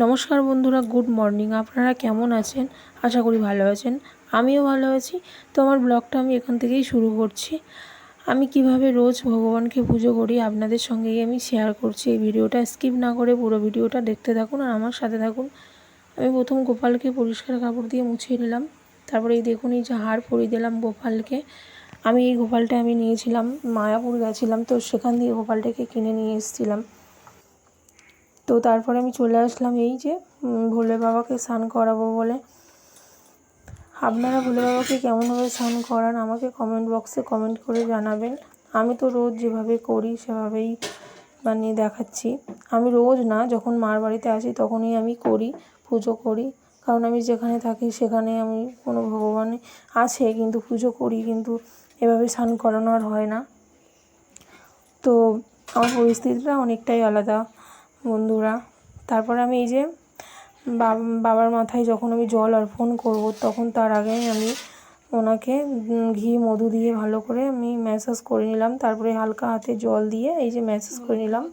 নমস্কার বন্ধুরা, good morning. আপনারা কেমন আছেন? আশা করি ভালো আছেন। আমিও ভালো আছি। তো আমার ব্লগটা আমি এখান থেকেই শুরু করছি। আমি কিভাবে রোজ ভগবানকে পুজো করি আপনাদের সঙ্গেই আমি শেয়ার করছি। এই ভিডিওটা স্কিপ না করে পুরো ভিডিওটা দেখতে থাকুন আর আমার সাথে থাকুন। আমি প্রথম গোপালকে পরিষ্কার কাপড় দিয়ে মুছিয়ে নিলাম। তারপরে এই দেখুন, এই যে হার পরিয়ে দিলাম গোপালকে। এই গোপালটা আমি নিয়েছিলাম, মায়াপুর গেছিলাম, তো সেখান দিয়ে গোপালটাকে কিনে নিয়ে এসেছিলাম। তো তারপরে আমি চলে আসলাম এই যে ভোলে বাবাকে স্নান করাবো বলে। আপনারা ভোলে বাবাকে কেমনভাবে স্নান করান আমাকে কমেন্ট বক্সে কমেন্ট করে জানাবেন। আমি তো রোজ যেভাবে করি সেভাবেই বানিয়ে দেখাচ্ছি। আমি রোজ না, যখন মার বাড়িতে আসি তখনই আমি করি, পুজো করি। কারণ আমি যেখানে থাকি সেখানে আমি কোনো ভগবান আছে, কিন্তু পুজো করি, কিন্তু এভাবে স্নান করানো আর হয় না। তো আমার পরিস্থিতিটা অনেকটাই আলাদা বন্ধুরা। তারপরে আমি এই যে বাবার মাথায় যখন আমি জল অর্পণ করব, তখন তার আগে আমি ওনাকে ঘি মধু দিয়ে ভালো করে আমি ম্যাসাজ করে নিলাম। তারপরে হালকা হাতে জল দিয়ে এই যে ম্যাসাজ করে নিলাম।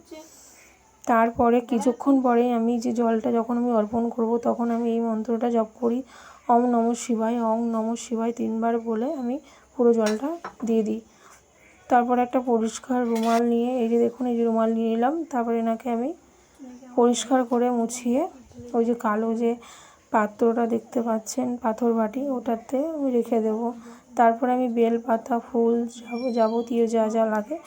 তারপরে কিছুক্ষণ পরে আমি যে জলটা যখন আমি অর্পণ করব, তখন আমি এই মন্ত্রটা জপ করি, ওম নমঃ শিবায়, ওম নমঃ শিবায় 3 বার বলে আমি পুরো জলটা দিয়ে দিই। তারপর একটা পরিষ্কার রুমাল নিয়ে, এই যে দেখুন, এই যে রুমাল নিয়ে নিলাম। তারপরে এনাকে আমি পরিষ্কার করে মুছিয়ে ওই যে কালো যে পাত্রটা দেখতে পাচ্ছেন, পাথর বাটি, ওটাতে আমি রেখে দেব। তারপর আমি বেল পাতা, ফুল, যাবতীয় যা যা লাগে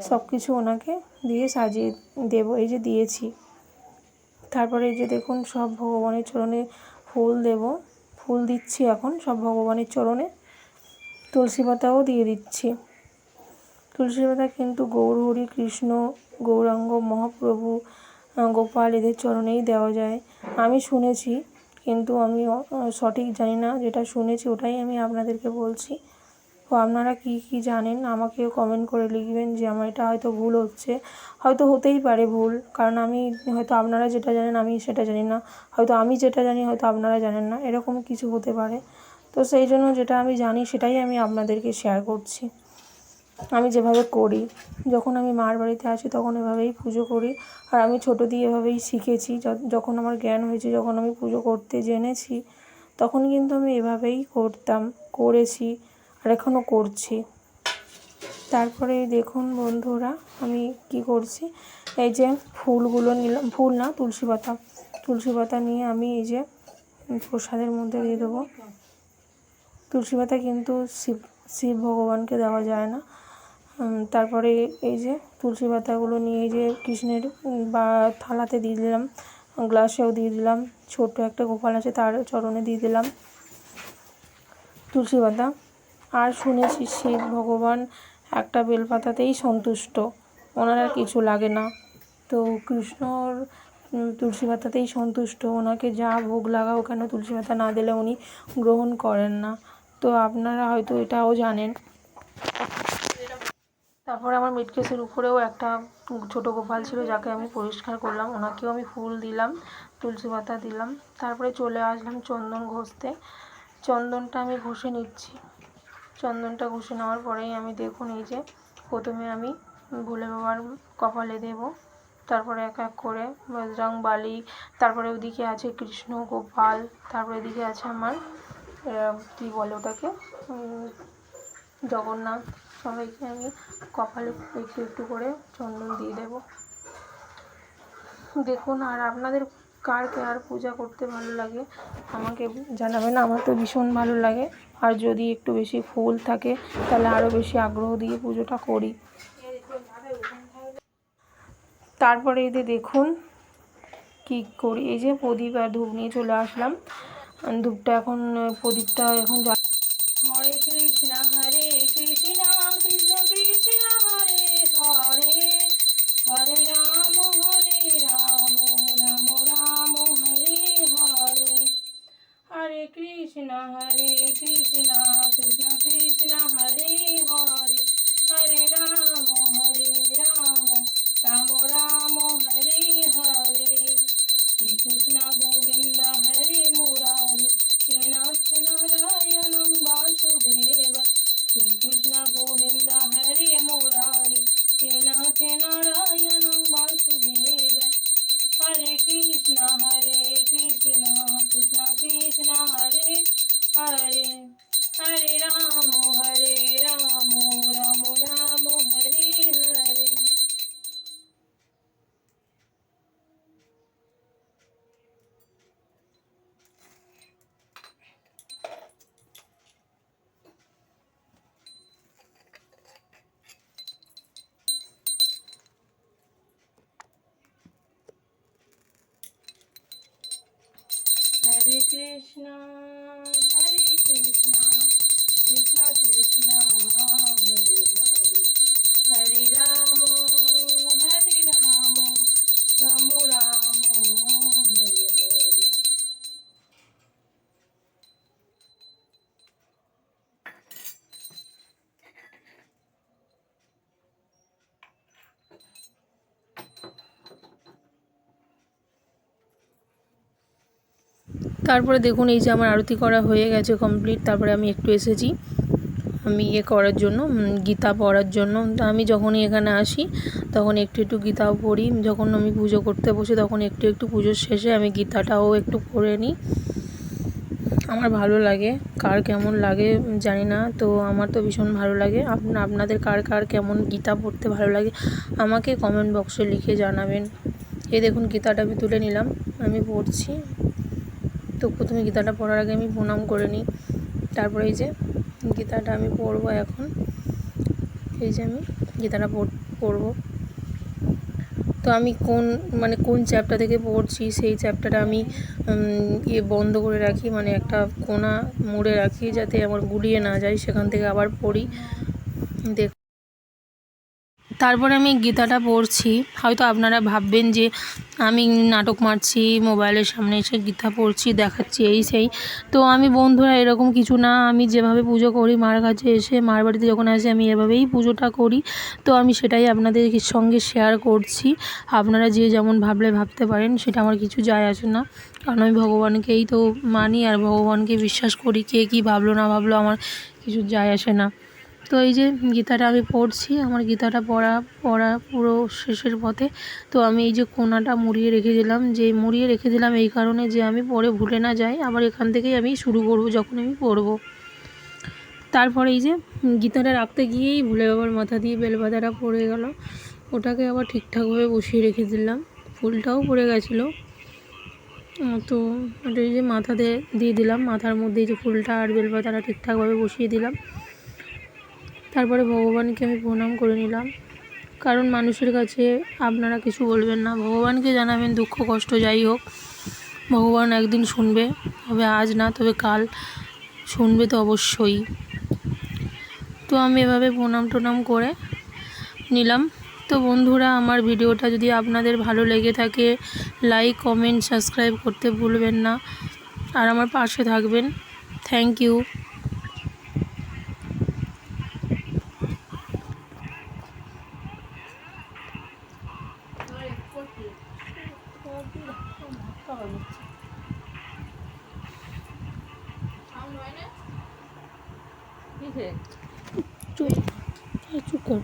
সব কিছু ওনাকে দিয়ে সাজিয়ে দেব। এই যে দিয়েছি। তারপরে এই যে দেখুন, সব ভগবানের চরণে ফুল দেব, ফুল দিচ্ছি এখন সব ভগবানের চরণে। তুলসী পাতাও দিয়ে দিচ্ছি। তুলসী পাতা কিন্তু গৌর হরি কৃষ্ণ, গৌরাঙ্গ, মহাপ্রভু, গোপাল এদের চরণেই দেওয়া যায়। আমি শুনেছি, কিন্তু আমি সঠিক জানি না। যেটা শুনেছি ওটাই আমি আপনাদেরকে বলছি। তো আপনারা কি জানেন আমাকেও কমেন্ট করে লিখবেন যে আমার এটা হয়তো ভুল হচ্ছে। হয়তো হতেই পারে ভুল, কারণ আমি হয়তো আপনারা যেটা জানেন আমি সেটা জানি না, হয়তো আমি যেটা জানি হয়তো আপনারা জানেন না, এরকম কিছু হতে পারে। তো সেই জন্য যেটা আমি জানি সেটাই আমি আপনাদেরকে শেয়ার করছি। আমি যেভাবে করি, যখন আমি মার বাড়িতে আসি তখন এভাবেই পুজো করি। আর আমি ছোটো দিয়ে এভাবেই শিখেছি। যখন আমার জ্ঞান হয়েছে, যখন আমি পুজো করতে জেনেছি, তখন কিন্তু আমি এভাবেই করেছি আর এখনও করছি। তারপরে দেখুন বন্ধুরা, আমি কি করছি, এই যে ফুলগুলো নিলাম, ফুল না, তুলসী পাতা নিয়ে আমি এই যে প্রসাদের মধ্যে দিয়ে দেবো। তুলসী পাতা কিন্তু শিব ভগবানকে দেওয়া যায় না। তারপরে এই যে তুলসী পাতাগুলো নিয়ে এই যে কৃষ্ণের বা থালাতে দিয়ে দিলাম, গ্লাসেও দিয়ে দিলাম, ছোট্ট একটা গোপাল আছে তার চরণে দিয়ে দিলাম তুলসী পাতা। আর শুনেছি শিব ভগবান একটা বেলপাতাতেই সন্তুষ্ট, ওনার আর কিছু লাগে না। তো কৃষ্ণর তুলসী পাতাতেই সন্তুষ্ট, ওনাকে যা ভোগ লাগাও কেন তুলসী পাতা না দিলে উনি গ্রহণ করেন না। তো আপনারা হয়তো এটাও জানেন। তারপরে আমার মিটকেসের উপরেও একটা ছোট গোপাল ছিল, যাকে আমি পরিষ্কার করলাম, ওনাকেও আমি ফুল দিলাম, তুলসী পাতা দিলাম। তারপরে চলে আসলাম চন্দন ঘষতে। চন্দনটা আমি ঘষে নিচ্ছি। চন্দনটা ঘষে নেওয়ার পরেই আমি দেখুন, এই যে প্রথমে আমি ভোলে বাবার কপালে দেব, তারপরে এক এক করে বজরং বালি, তারপরে ওদিকে আছে কৃষ্ণ, গোপাল, তারপরে এদিকে আছে আমার কী বলে ওটাকে, জগন্নাথ। সবাইকে আমি কপালে একটু একটু করে চন্দন দিয়ে দেব। দেখুন, আর আপনাদের কার পূজা করতে ভালো লাগে আমাকে জানাবেন। আমার তো ভীষণ ভালো লাগে, আর যদি একটু বেশি ফুল থাকে তাহলে আরও বেশি আগ্রহ দিয়ে পুজোটা করি। তারপরে এই যে দেখুন কী করি, এই যে প্রদীপ আর ধূপ নিয়ে চলে আসলাম। ধূপটা এখন, প্রদীপটা এখন হরে কৃষ্ণ হরে কৃষ্ণ কৃষ্ণ কৃষ্ণ হরে হরে, হরে রাম রাম রাম হরে হরে, হরে কৃষ্ণ কৃষ্ণ কৃষ্ণ হরে হরে, হরে রাম রাম রাম হরে হরে। শ্রীকৃষ্ণ গোবিন্দ হরে মুরারি, শ্রীনাথ নারায়ণং বাসুদেব। শ্রীকৃষ্ণ গোবিন্দ হরে মুরারি, শ্রীনাথ নারায়ণং বাসুদেব। হরে Krishna Hare Krishna, Krishna Krishna, Hare Hare, Hare Rama, Rama Rama, Hare Hare. তারপরে দেখুন এই যে আমার আরতি করা হয়ে গেছে কমপ্লিট। তারপরে আমি একটু এসেছি আমি করার জন্য, গীতা পড়ার জন্য। আমি যখনই এখানে আসি তখন একটু একটু গীতাও পড়ি। যখন আমি পুজো করতে বসি তখন একটু একটু পুজোর শেষে আমি গীতাটাও একটু পড়ে নিই। আমার ভালো লাগে, কার কেমন লাগে জানি না, তো আমার তো ভীষণ ভালো লাগে। আপনাদের কার কার কেমন গীতা পড়তে ভালো লাগে আমাকে কমেন্ট বক্সে লিখে জানাবেন। এই দেখুন গীতাটা আমি তুলে নিলাম, আমি পড়ছি। তো প্রথমে গীতাটা পড়ার আগে আমি প্রণাম করে নিই। তারপরে এই যে গীতাটা আমি পড়বো এখন। এই যে আমি গীতাটা পড়বো। তো আমি কোন চ্যাপ্টার থেকে পড়ছি সেই চ্যাপ্টারটা আমি বন্ধ করে রাখি, মানে একটা কোণা মুড়ে রাখি যাতে আমার গুলিয়ে না যায়, সেখান থেকে আবার পড়ি। তারপরে আমি গীতাটা পড়ছি। হয়তো আপনারা ভাববেন যে আমি নাটক মারছি, মোবাইলের সামনে এসে গীতা পড়ছি, দেখাচ্ছি এই সেই। তো আমি বন্ধুরা এরকম কিছু না, আমি যেভাবে পুজো করি মার কাছে এসে, মার বাড়িতে যখন আসি আমি এভাবেই পুজোটা করি। তো আমি সেটাই আপনাদের সঙ্গে শেয়ার করছি। আপনারা যে যেমন ভাবতে পারেন, সেটা আমার কিছু যায় আসে না, কারণ আমি ভগবানকেই তো মানি আর ভগবানকে বিশ্বাস করি। কে কী ভাবলো না ভাবলো আমার কিছু যায় আসে না। তো এই যে গীতাটা আমি পড়ছি, আমার গীতাটা পড়া পুরো শেষের পথে। তো আমি এই যে কোণাটা মুড়িয়ে রেখে দিলাম এই কারণে যে আমি পড়ে ভুলে না যাই, আবার এখান থেকেই আমি শুরু করব যখন আমি পড়ব। তারপরে এই যে গীতাটা রাখতে গিয়েই ভুলে বাবার মাথা দিয়ে বেলপাতাটা পড়ে গেল, ওটাকে আবার ঠিকঠাকভাবে বসিয়ে রেখে দিলাম। ফুলটাও পড়ে গেছিলো, তো ওটা এই যে মাথা দিয়ে দিলাম, মাথার মধ্যে এই যে ফুলটা আর বেলপাতাটা ঠিকঠাকভাবে বসিয়ে দিলাম। তারপরে ভগবানকে আমি প্রণাম করে নিলাম, কারণ মানুষের কাছে আপনারা কিছু বলবেন না, ভগবানকে জানাবেন দুঃখ কষ্ট যাই হোক, ভগবান একদিন শুনবে, তবে আজ না তবে কাল শুনবে তো অবশ্যই। তো আমি এভাবে প্রণাম করে নিলাম। তো বন্ধুরা, আমার ভিডিওটা যদি আপনাদের ভালো লেগে থাকে লাইক কমেন্ট সাবস্ক্রাইব করতে ভুলবেন না, আর আমার পাশে থাকবেন। Thank you. চুপ কর।